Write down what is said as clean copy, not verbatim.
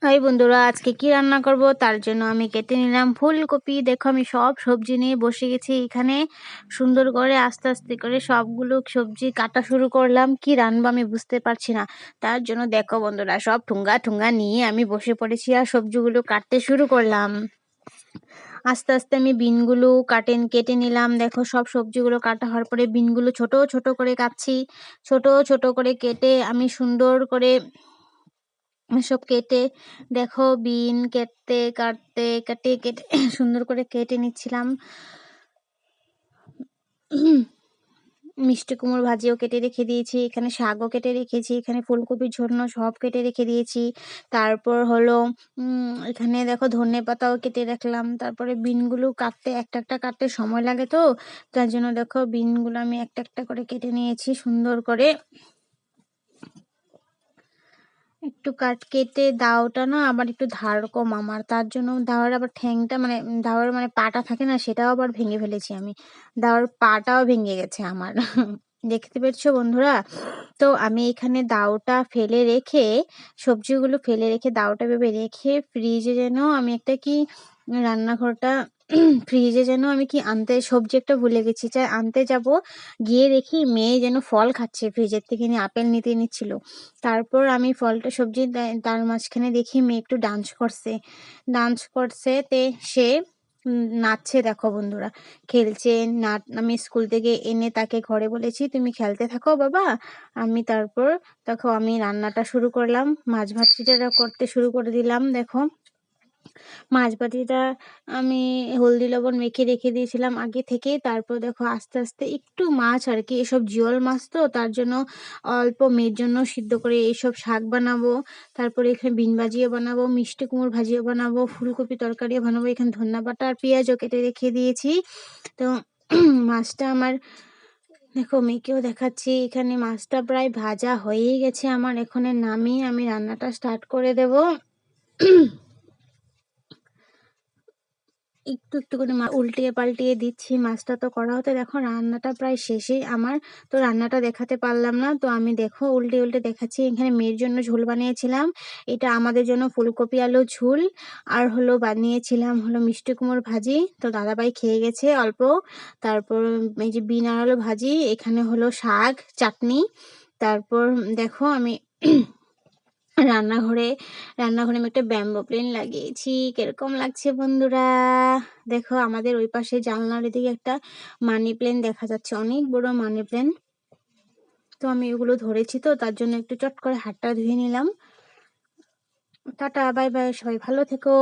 High বন্ধুরা, আজকে কি রান্না করব তার জন্য আমি কেটে নিলাম ফুলকপি। দেখো আমি সব সবজি নিয়ে বসে গেছি এখানে। সুন্দর করে আস্তে আস্তে করে সবগুলো সবজি কাটা শুরু করলাম। কি রান্নাবো আমি বুঝতে পারছি না। তার জন্য দেখো বন্ধুরা, সব ঠুঙ্গা ঠুঙ্গা নিয়ে আমি বসে পড়েছি আর সবজিগুলো কাটতে শুরু করলাম। আস্তে আস্তে আমি বিনগুলো কেটে নিলাম। দেখো সব সবজিগুলো কাটা হওয়ার পরে বিনগুলো ছোট ছোট করে কাটছি। ছোট ছোট করে কেটে আমি সুন্দর করে সব কেটে, দেখো বিন কেটে সুন্দর করে কেটে নিচ্ছিলাম। মিষ্টি কুমড়ো ভাজিও কেটে রেখে দিয়েছি, এখানে শাকও কেটে রেখেছি, এখানে ফুলকপির জন্য সব কেটে রেখে দিয়েছি। তারপর হলো এখানে দেখো ধনে পাতাও কেটে রাখলাম। তারপরে বিনগুলো কাটতে একটা একটা কাটতে সময় লাগে, তো তার জন্য দেখো বিনগুলো আমি একটা একটা করে কেটে নিয়েছি সুন্দর করে। একটু কেটে দাওটা না আবার একটু ধার কম আমার, তার জন্য দাওয়ার আবার ঠ্যাংটা মানে দাওয়ার মানে পাটা থাকে না, সেটাও আবার ভেঙে ফেলেছি আমি। দাওয়ার পাটাও ভেঙে গেছে আমার। দেখতে পেরেছো বন্ধুরা? তো আমি এখানে দাওটা ফেলে রেখে, সবজিগুলো ফেলে রেখে দাওটা ভেবে রেখে ফ্রিজে যেন আমি একটা কি রান্নাঘরটা ফ্রিজে যেন আমি কি আনতে সবজি একটা ভুলে গেছি, চাই আনতে যাব, গিয়ে দেখি মেয়ে যেন ফল খাচ্ছে, ফ্রিজের থেকে নিয়ে আপেল নিতে নিচ্ছিল। তারপর আমি ফলটা সবজি তার মাঝখানে দেখি মেয়ে একটু ডান্স করছে তে সে নাচছে। দেখো বন্ধুরা, খেলছে। আমি স্কুল থেকে এনে তাকে ঘরে বলেছি তুমি খেলতে থাকো বাবা। তারপর দেখো আমি রান্নাটা শুরু করলাম, মাছ ভাজিটা করতে শুরু করে দিলাম। দেখো মাছ বাটিটা আমি হলদি লবণ মেখে রেখে দিয়েছিলাম আগে থেকেই। তারপর দেখো আস্তে আস্তে একটু মাছ আর কি, এসব জিওল মাছ তো তার জন্য অল্প মেয়ের জন্য সিদ্ধ করে এইসব শাক বানাবো। তারপরে এখানে বিন ভাজিও বানাবো, মিষ্টি কুমড় ভাজিও বানাবো, ফুলকপি তরকারিও বানাবো। এখানে ধন্যা বাটা আর পেঁয়াজও কেটে রেখে দিয়েছি। তো মাছটা আমার দেখো মেয়েকেও দেখাচ্ছি, এখানে মাছটা প্রায় ভাজা হয়েই গেছে আমার। এখানে নামিয়ে আমি রান্নাটা স্টার্ট করে দেব। একটু একটু করে উল্টিয়ে পাল্টিয়ে দিচ্ছি, মাছটা তো করা হতে। দেখো রান্নাটা প্রায় শেষেই আমার, তো রান্নাটা দেখাতে পারলাম না, তো আমি দেখো উল্টে উল্টে দেখাচ্ছি। এখানে মেয়ের জন্য ঝোল বানিয়েছিলাম, এটা আমাদের জন্য ফুলকপি আলু ঝোল। আর হলো বানিয়েছিলাম হলো মিষ্টি কুমড়োর ভাজি, তো দাদাভাই খেয়ে গেছে অল্প। তারপর এই যে বিন আর আলু ভাজি, এখানে হলো শাক চাটনি। তারপর দেখো আমি রান্নাঘরে রান্নাঘরে আমি একটা ব্যাম্বো প্লেন লাগিয়েছি। কিরকম লাগছে বন্ধুরা? দেখো আমাদের ওই পাশে জানলার এদিকে একটা মানি প্লেন দেখা যাচ্ছে, অনেক বড় মানি প্লেন। তো আমি এগুলো ধরেছি, তো তার জন্য একটু চট করে হাতটা ধুয়ে নিলাম। টাটা, বাই বাই, সবাই ভালো থেকো।